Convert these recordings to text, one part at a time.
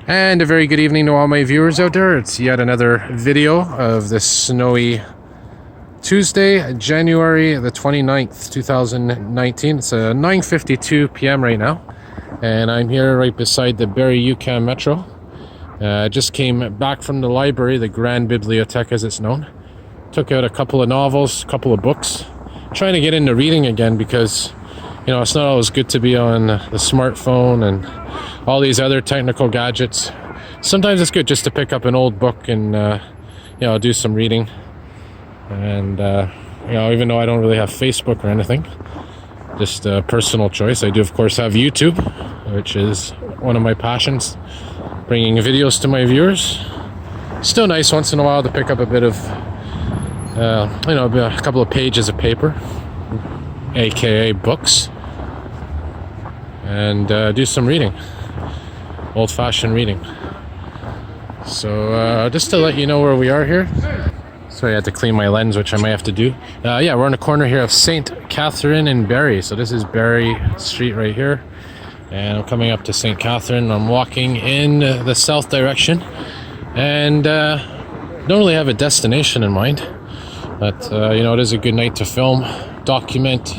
And a very good evening to all my viewers out there. It's yet another video of this snowy Tuesday, January the 29th, 2019. It's 9:52 p.m. right now, and I'm here right beside the Berri UQAM Metro. Just came back from the library, the Grand Bibliothèque as it's known. Took out a couple of novels, a couple of books. Trying to get into reading again because, you know, it's not always good to be on the smartphone and all these other technical gadgets. Sometimes it's good just to pick up an old book and, do some reading. And, even though I don't really have Facebook or anything, just a personal choice. I do, of course, have YouTube, which is one of my passions, bringing videos to my viewers. Still nice once in a while to pick up a bit of, a couple of pages of paper, aka books, and do some reading, old-fashioned reading. So just to let you know where we are here. So I had to clean my lens, which I might have to do. We're on the corner here of Sainte-Catherine and Berri. So this is Berri Street right here, and I'm coming up to Sainte-Catherine. I'm walking in the south direction, and don't really have a destination in mind, but it is a good night to film, document,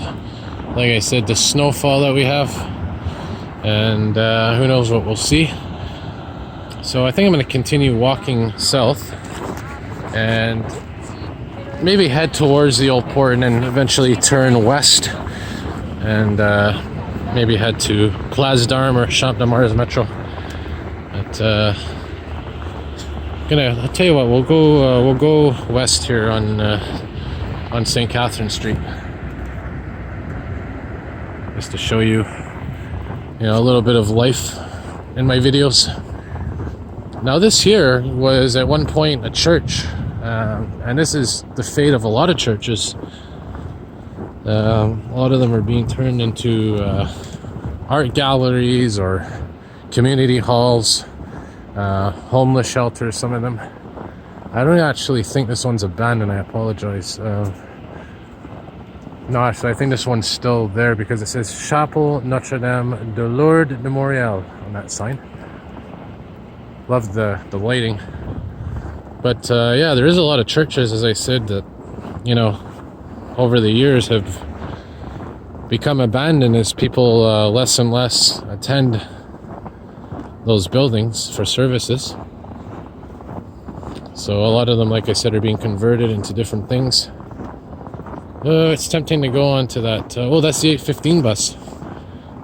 like I said, the snowfall that we have, and who knows what we'll see. So I think I'm going to continue walking south and maybe head towards the old port and then eventually turn west and maybe head to Place d'Armes or Champ de Mars Metro. But I'll tell you what, we'll go west here on Sainte-Catherine Street, just to show you, a little bit of life in my videos. Now this here was at one point a church, and this is the fate of a lot of churches. A lot of them are being turned into art galleries or community halls, homeless shelters, some of them. I don't actually think this one's abandoned, I apologize. No, actually I think this one's still there because it says Chapelle Notre-Dame de Lourdes de Montreal on that sign. Love the lighting. But there is a lot of churches, as I said, that, over the years have become abandoned as people less and less attend those buildings for services. So a lot of them, like I said, are being converted into different things. It's tempting to go on to that. That's the 8:15 bus.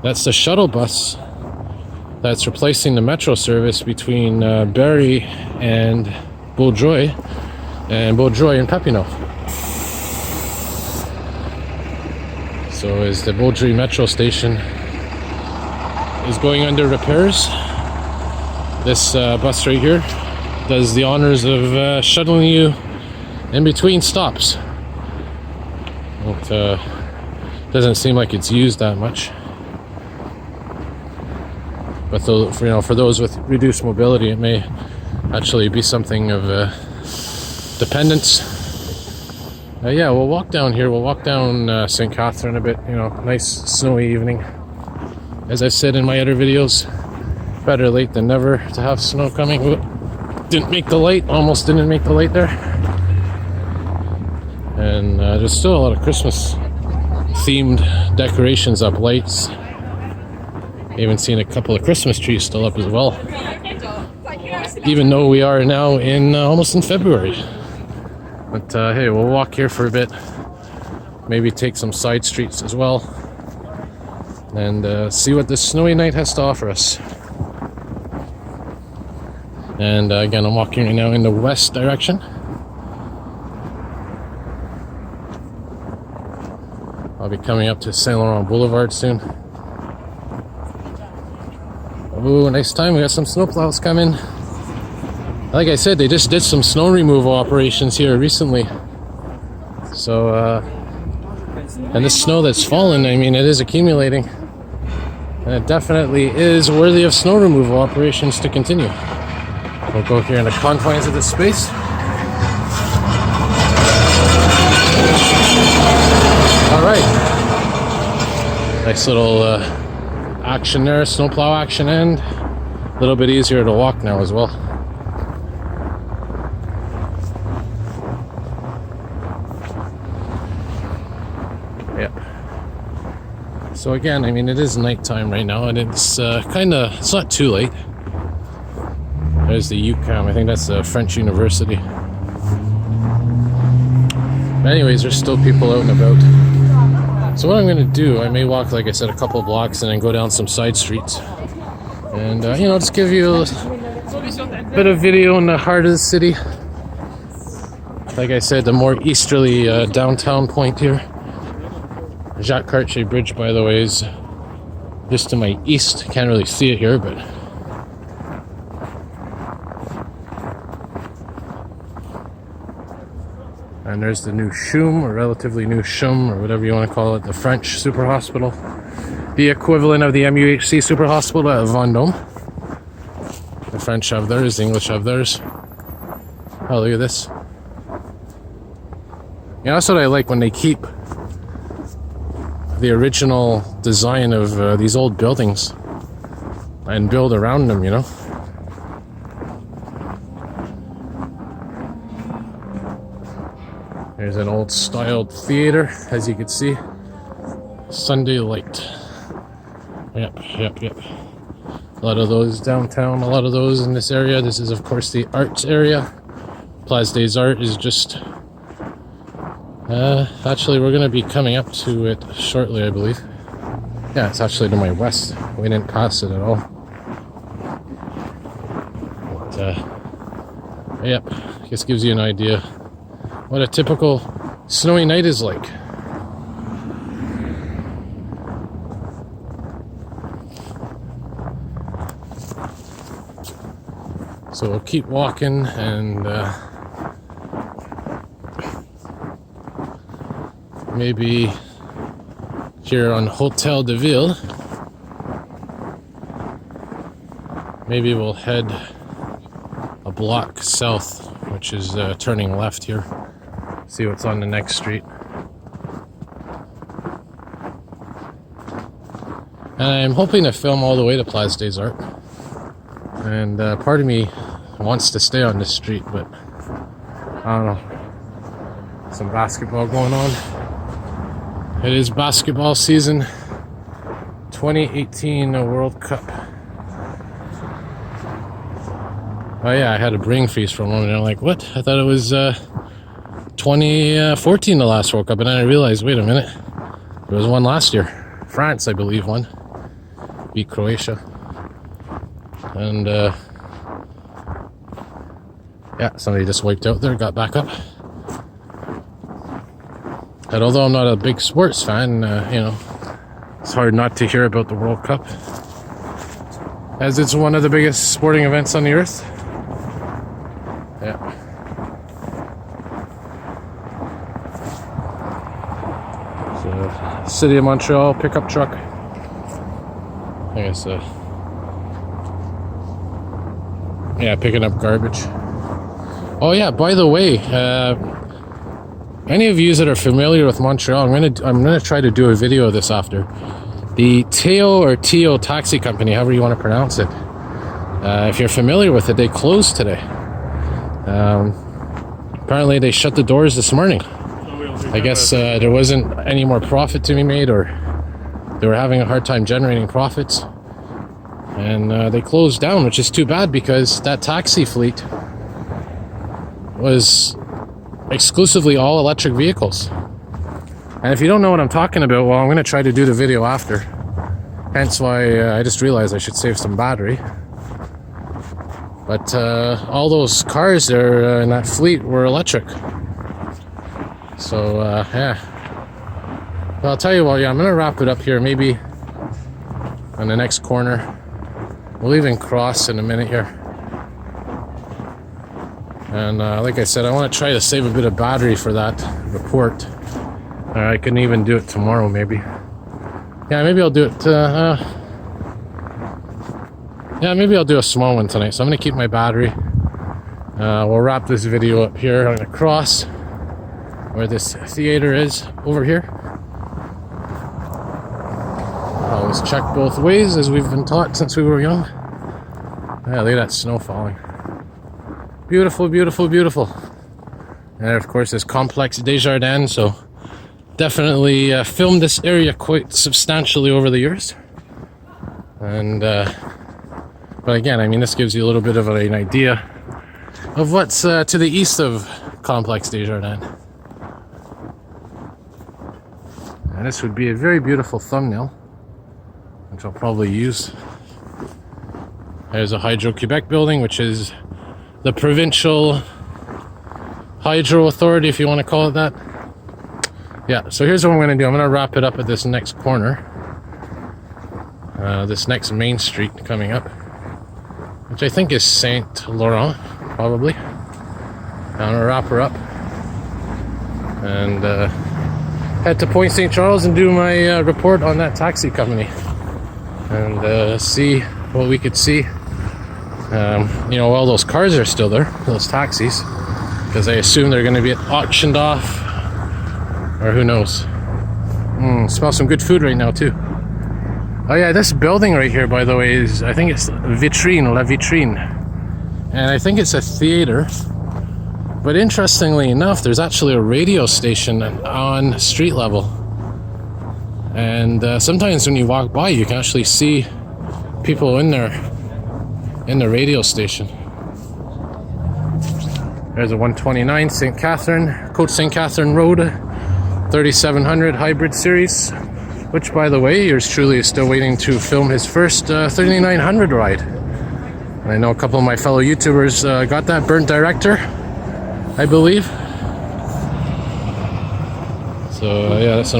That's the shuttle bus that's replacing the metro service between Berri and Beaujoy and Papineau. So as the Beaujoy metro station is going under repairs, this bus right here does the honors of shuttling you in between stops. It doesn't seem like it's used that much. But for those with reduced mobility, it may actually be something of a dependence. We'll walk down here. We'll walk down St. Catherine a bit. Nice snowy evening. As I said in my other videos, better late than never to have snow coming. Didn't make the light. Almost didn't make the light there. And there's still a lot of Christmas themed decorations up, lights. Even seen a couple of Christmas trees still up as well, even though we are now almost in February. But hey, we'll walk here for a bit, maybe take some side streets as well, and see what this snowy night has to offer us. And again, I'm walking right now in the west direction. I'll be coming up to Saint Laurent Boulevard soon. Oh, nice time. We got some snowplows coming. Like I said, they just did some snow removal operations here recently. So, and this snow that's fallen, it is accumulating. And it definitely is worthy of snow removal operations to continue. We'll go here in the confines of this space. All right. Nice little action there, snowplow action end. a little bit easier to walk now as well. Yep. So again, I mean, it is nighttime right now, and it's it's not too late. There's the UQAM. I think that's the French University. But anyways, there's still people out and about. So what I'm going to do, I may walk, like I said, a couple of blocks and then go down some side streets. And, you know, just give you a bit of video in the heart of the city. Like I said, the more easterly downtown point here. Jacques Cartier Bridge, by the way, is just to my east. Can't really see it here, but... And there's the new CHUM, or relatively new CHUM, or whatever you want to call it, the French Super Hospital. The equivalent of the MUHC Super Hospital at Vendôme. The French have theirs, the English have theirs. Oh, look at this. Yeah, that's what I like, when they keep the original design of these old buildings and build around them, you know. There's an old styled theater, as you can see. Sunday Light. Yep. A lot of those downtown, a lot of those in this area. This is, of course, the arts area. Place des Arts is just... actually, we're going to be coming up to it shortly, I believe. Yeah, it's actually to my west. We didn't pass it at all. But, yep, just gives you an idea what a typical snowy night is like. So we'll keep walking, and maybe here on Hotel de Ville, maybe we'll head a block south, which is turning left here. See what's on the next street. And I'm hoping to film all the way to Place des Arts. And part of me wants to stay on this street, but I don't know. Some basketball going on. It is basketball season. 2018 World Cup. Oh yeah, I had a brain freeze for a moment. I'm like, what? I thought it was 2014 the last World Cup, and then I realized, wait a minute, there was one last year. France, I believe, won. Beat Croatia. And yeah, somebody just wiped out there, got back up. And although I'm not a big sports fan, you know, it's hard not to hear about the World Cup, as it's one of the biggest sporting events on the earth. Yeah. So, City of Montreal pickup truck. I guess, yeah, picking up garbage. Oh yeah, by the way, any of you that are familiar with Montreal, I'm gonna try to do a video of this after. The Teo taxi company, however you want to pronounce it. If you're familiar with it, they closed today. Apparently they shut the doors this morning. I guess there wasn't any more profit to be made, or they were having a hard time generating profits. And they closed down, which is too bad, because that taxi fleet was exclusively all electric vehicles. And if you don't know what I'm talking about, well, I'm going to try to do the video after. Hence why I just realized I should save some battery. But all those cars there in that fleet were electric. So, yeah. Well, I'll tell you what, yeah, I'm going to wrap it up here, maybe on the next corner. We'll even cross in a minute here. And like I said, I want to try to save a bit of battery for that report. I can even do it tomorrow, maybe. Yeah, maybe I'll do it. Yeah, maybe I'll do a small one tonight. So I'm going to keep my battery. We'll wrap this video up here. I'm going to cross where this theater is over here. Always check both ways, as we've been taught since we were young. Yeah, look at that snow falling. Beautiful, beautiful, beautiful. And of course, this Complexe Desjardins, so definitely filmed this area quite substantially over the years. And but again, I mean, this gives you a little bit of an idea of what's to the east of Complexe Desjardins. And this would be a very beautiful thumbnail, which I'll probably use. There's a Hydro-Quebec building, which is the provincial hydro authority, if you want to call it that. Yeah, so here's what I'm going to do. I'm going to wrap it up at this next corner. This next main street coming up, which I think is Saint Laurent, probably. I'm going to wrap her up and head to Point St. Charles and do my report on that taxi company and see what we could see. You know, all those cars are still there, those taxis, because I assume they're going to be auctioned off, or who knows. Smell some good food right now too. Oh yeah, this building right here, by the way, is, I think it's Vitrine, La Vitrine, and I think it's a theater. But interestingly enough, there's actually a radio station on street level, and sometimes when you walk by, you can actually see people in there in the radio station. There's a 129 St. Catherine, Côte St. Catherine Road, 3700 hybrid series, which, by the way, yours truly is still waiting to film his first 3900 ride. And I know a couple of my fellow YouTubers got that, Burnt Director, I believe. So yeah, that's